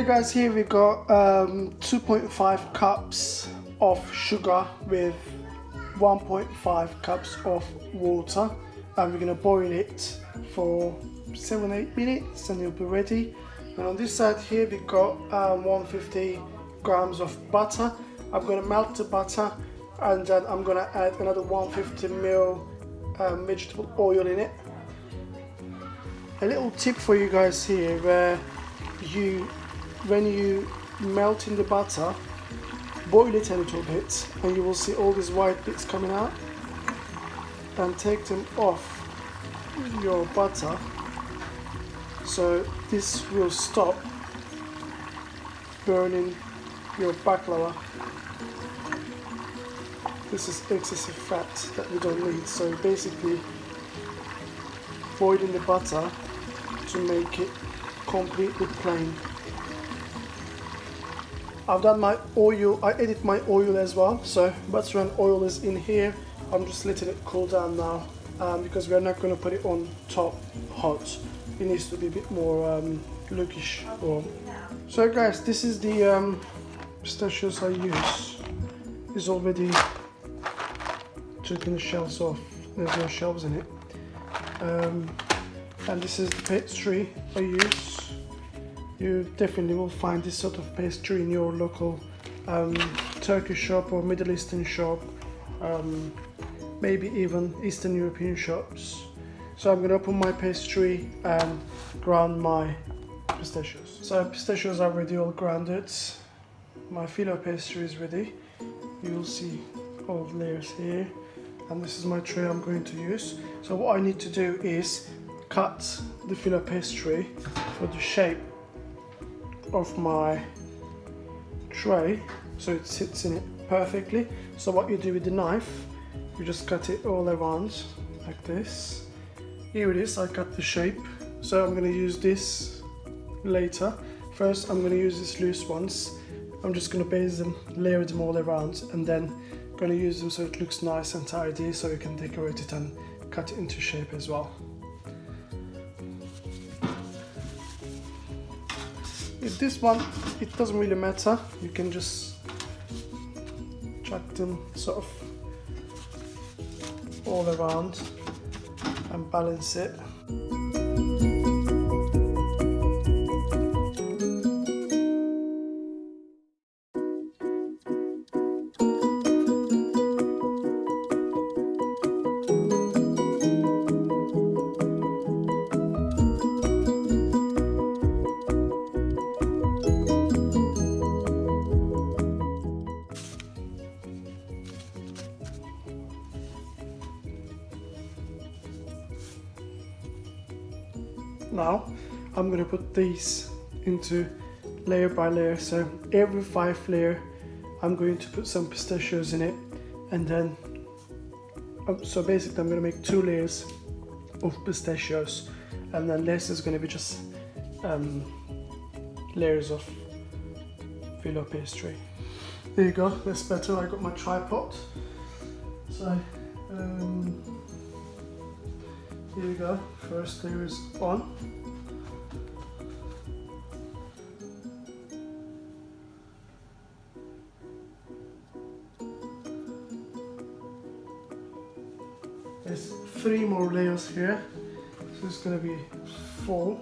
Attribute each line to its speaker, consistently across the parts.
Speaker 1: guys, here we got 2.5 cups of sugar with 1.5 cups of water, and we're gonna boil it for 7-8 minutes and it'll be ready. And on this side here we got 150 grams of butter. I'm gonna melt the butter and then I'm gonna add another 150 ml vegetable oil in it. A little tip for you guys here, where when you melt in the butter, boil it a little bit and you will see all these white bits coming out, and take them off your butter, so this will stop burning your baklava. This is excessive fat that we don't need, so basically boiling the butter to make it completely plain. I've done my oil, I added my oil as well, so butter and oil is in here. I'm just letting it cool down now because we're not going to put it on top hot. It needs to be a bit more lookish warm. So guys, this is the pistachios I use. It's already taken the shells off, there's no shells in it. And this is the pastry I use. You definitely will find this sort of pastry in your local Turkish shop or Middle Eastern shop, maybe even Eastern European shops. So I'm going to open my pastry and ground my pistachios. So pistachios are already all grounded. My filo pastry is ready. You'll see all the layers here. And this is my tray I'm going to use. So what I need to do is cut the filo pastry for the shape of my tray so it sits in it perfectly. So what you do with the knife, you just cut it all around like this. Here it is, I cut the shape. So I'm going to use this later. First I'm going to use these loose ones. I'm just going to base them, layer them all around, and then going to use them so it looks nice and tidy, so you can decorate it and cut it into shape as well. With this one, it doesn't really matter. You can just chuck them sort of all around and balance it. Now I'm going to put these into layer by layer, so every 5 layer I'm going to put some pistachios in it, and then so basically I'm going to make 2 layers of pistachios, and then this is going to be just layers of filo pastry. There you go, that's better. I got my tripod, so here we go, first layer is on. There's 3 more layers here, so it's going to be 4.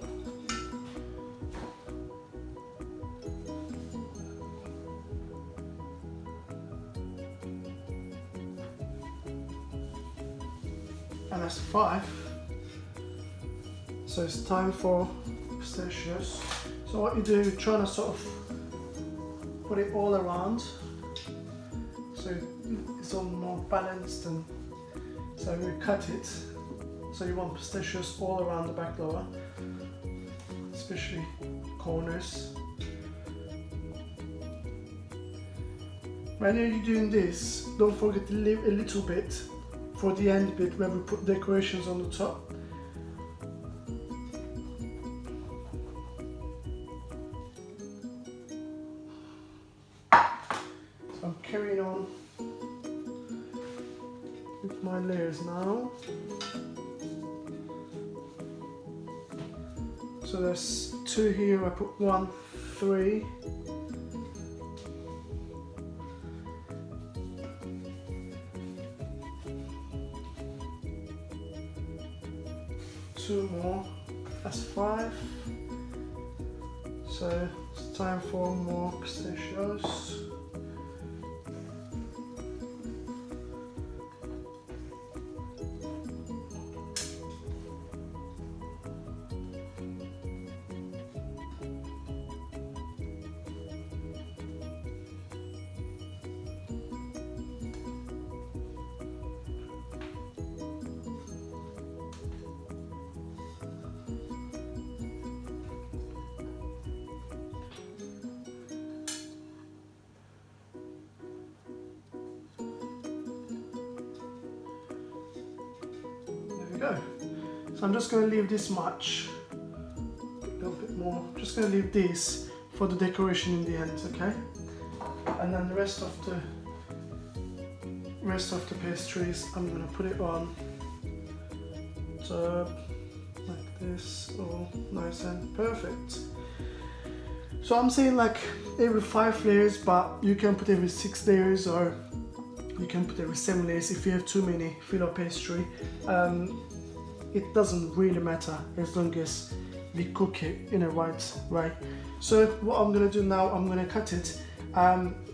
Speaker 1: And that's 5. So it's time for pistachios. So what you do, you're trying to sort of put it all around so it's all more balanced, and so we cut it. So you want pistachios all around the baklava, especially corners. When you're doing this, don't forget to leave a little bit for the end bit where we put decorations on the top. So I'm carrying on with my layers now. So there's 2 here, I put 1 3. Two more, that's 5. So it's time for more pistachios. Go. So I'm just going to leave this much, a little bit more. Just going to leave this for the decoration in the end, okay? And then the rest of the pastries, I'm going to put it on top like this, all nice and perfect. So I'm saying like every 5 layers, but you can put every 6 layers, or you can put every 7 layers if you have too many filo pastry. It doesn't really matter as long as we cook it in a right way. So what I'm gonna do now, I'm gonna cut it.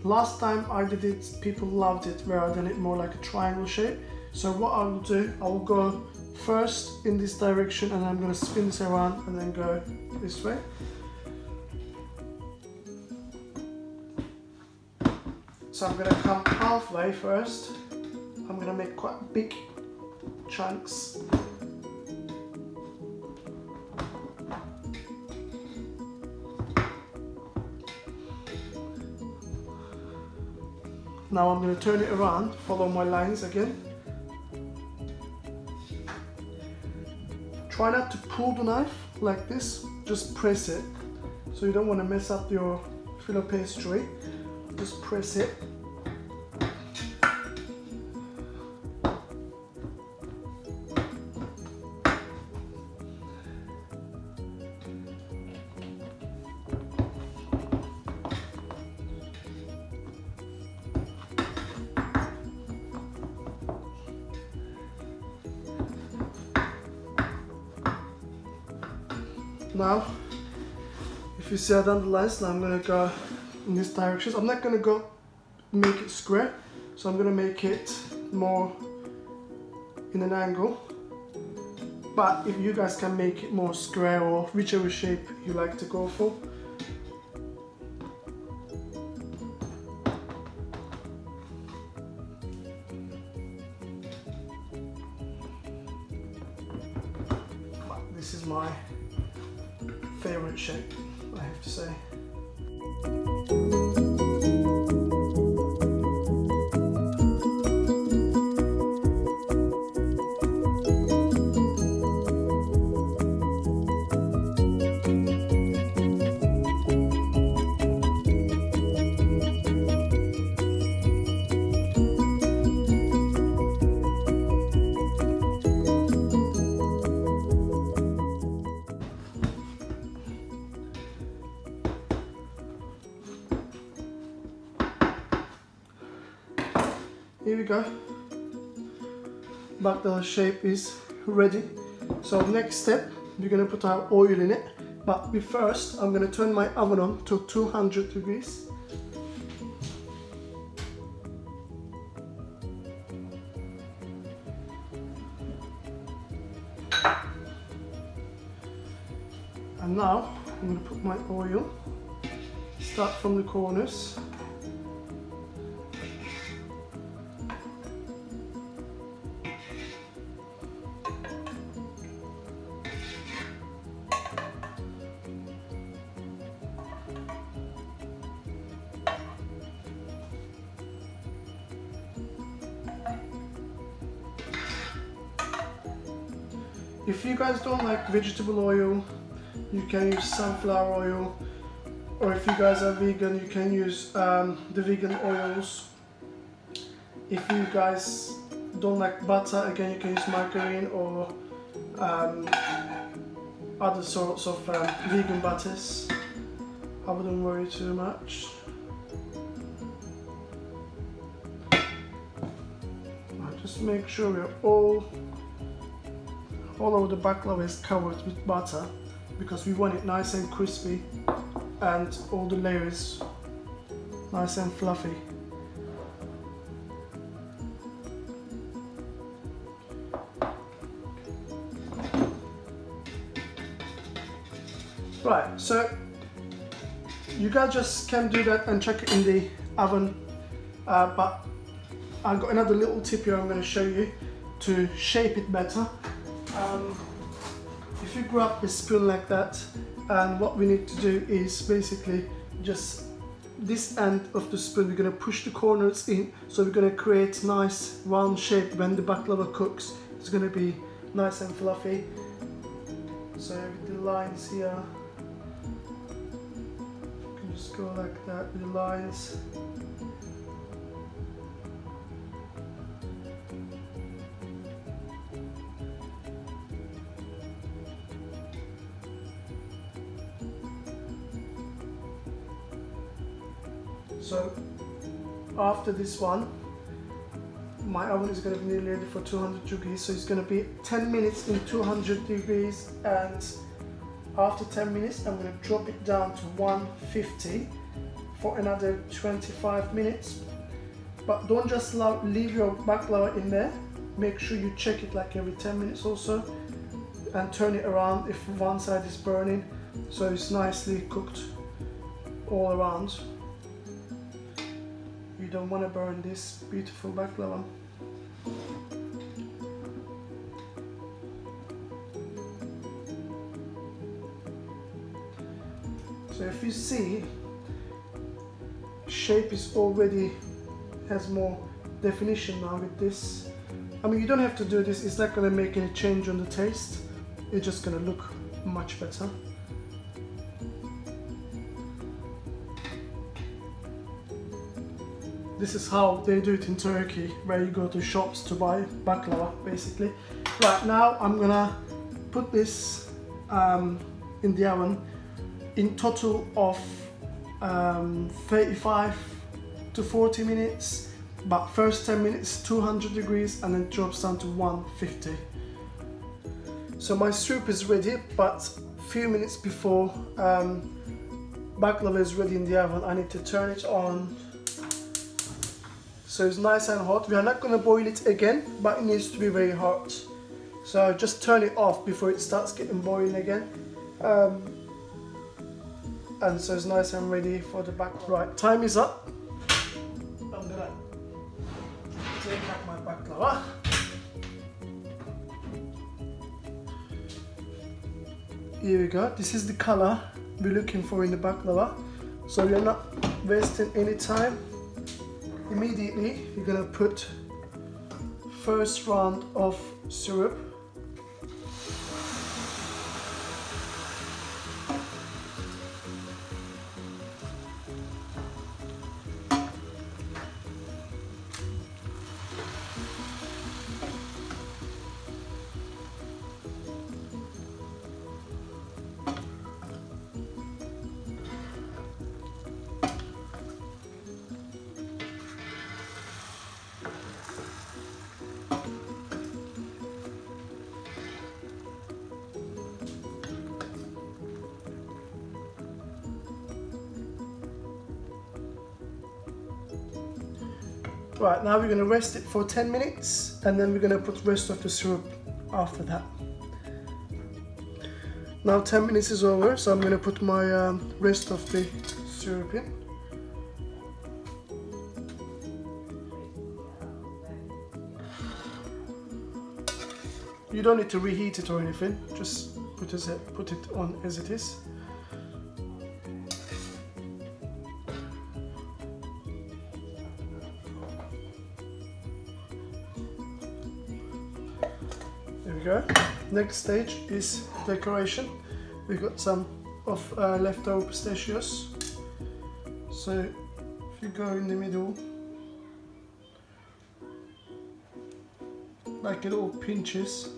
Speaker 1: Last time I did it, people loved it where I did it more like a triangle shape. So what I will do, I will go first in this direction, and I'm gonna spin this around and then go this way. So I'm gonna come halfway first. I'm gonna make quite big chunks. Now I'm going to turn it around, follow my lines again. Try not to pull the knife like this, just press it. So you don't want to mess up your filo pastry, just press it. Now, if you see I've done the lines, now I'm going to go in this direction. I'm not going to go make it square, so I'm going to make it more in an angle. But if you guys can make it more square or whichever shape you like to go for. But this is my favorite shape, I have to say. Here we go. Baklava shape is ready. So next step, we're gonna put our oil in it. But first, I'm gonna turn my oven on to 200 degrees. And now, I'm gonna put my oil. Start from the corners. If you guys don't like vegetable oil, you can use sunflower oil, or if you guys are vegan, you can use the vegan oils. If you guys don't like butter, again you can use margarine or other sorts of vegan butters. I wouldn't worry too much. Just make sure we're all over the baklava is covered with butter, because we want it nice and crispy and all the layers nice and fluffy. Right, so you guys just can do that and chuck it in the oven, but I've got another little tip here I'm going to show you to shape it better. If you grab a spoon like that, and what we need to do is basically just this end of the spoon, we're going to push the corners in, so we're going to create nice round shape. When the baklava cooks, it's going to be nice and fluffy. So with the lines here, you can just go like that with the lines. So after this one, my oven is going to be nearly ready for 200 degrees, so it's going to be 10 minutes in 200 degrees, and after 10 minutes I'm going to drop it down to 150 for another 25 minutes. But don't just leave your baklava in there, make sure you check it like every 10 minutes also, and turn it around if one side is burning, so it's nicely cooked all around. You don't want to burn this beautiful baklava. So if you see, shape is already has more definition now with this. I mean, you don't have to do this, it's not going to make any change on the taste, it's just going to look much better. This is how they do it in Turkey, where you go to shops to buy baklava, basically. Right, now I'm gonna put this in the oven in total of 35 to 40 minutes, but first 10 minutes 200 degrees and then drops down to 150. So my soup is ready, but a few minutes before baklava is ready in the oven, I need to turn it on. So it's nice and hot. We are not going to boil it again, but it needs to be very hot. So just turn it off before it starts getting boiling again. And so it's nice and ready for the baklava. Right, time is up. I'm gonna take out my baklava. Here we go. This is the color we're looking for in the baklava. So we're not wasting any time. Immediately, you're gonna put first round of syrup. Right, now we're going to rest it for 10 minutes and then we're going to put rest of the syrup after that. Now 10 minutes is over, so I'm going to put my rest of the syrup in. You don't need to reheat it or anything, just put it on as it is. There we go. Next stage is decoration. We've got some of leftover pistachios. So if you go in the middle, like little pinches.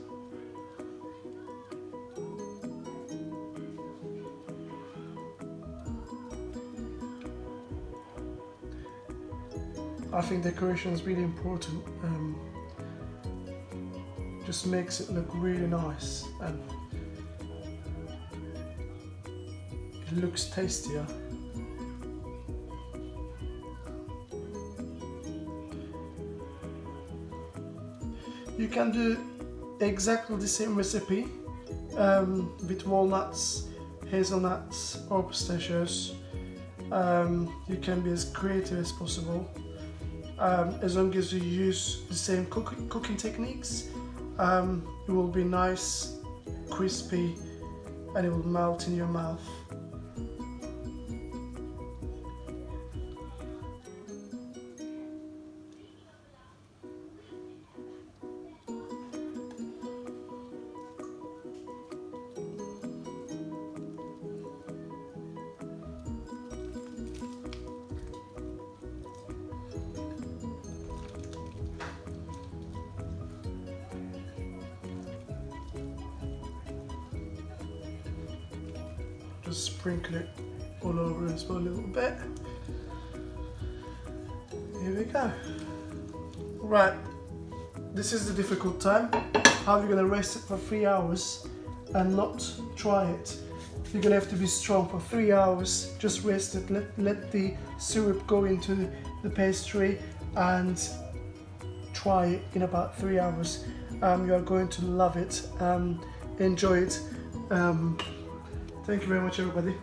Speaker 1: I think decoration is really important. Just makes it look really nice and it looks tastier. You can do exactly the same recipe with walnuts, hazelnuts or pistachios. You can be as creative as possible. As long as you use the same cooking techniques, it will be nice, crispy, and it will melt in your mouth. Just sprinkle it all over as well a little bit. Here we go. Right, this is the difficult time. How are you gonna rest it for 3 hours and not try it? You're gonna have to be strong for 3 hours. Just rest it, let the syrup go into the pastry and try it in about 3 hours. You are going to love it. Enjoy it. Thank you very much, everybody.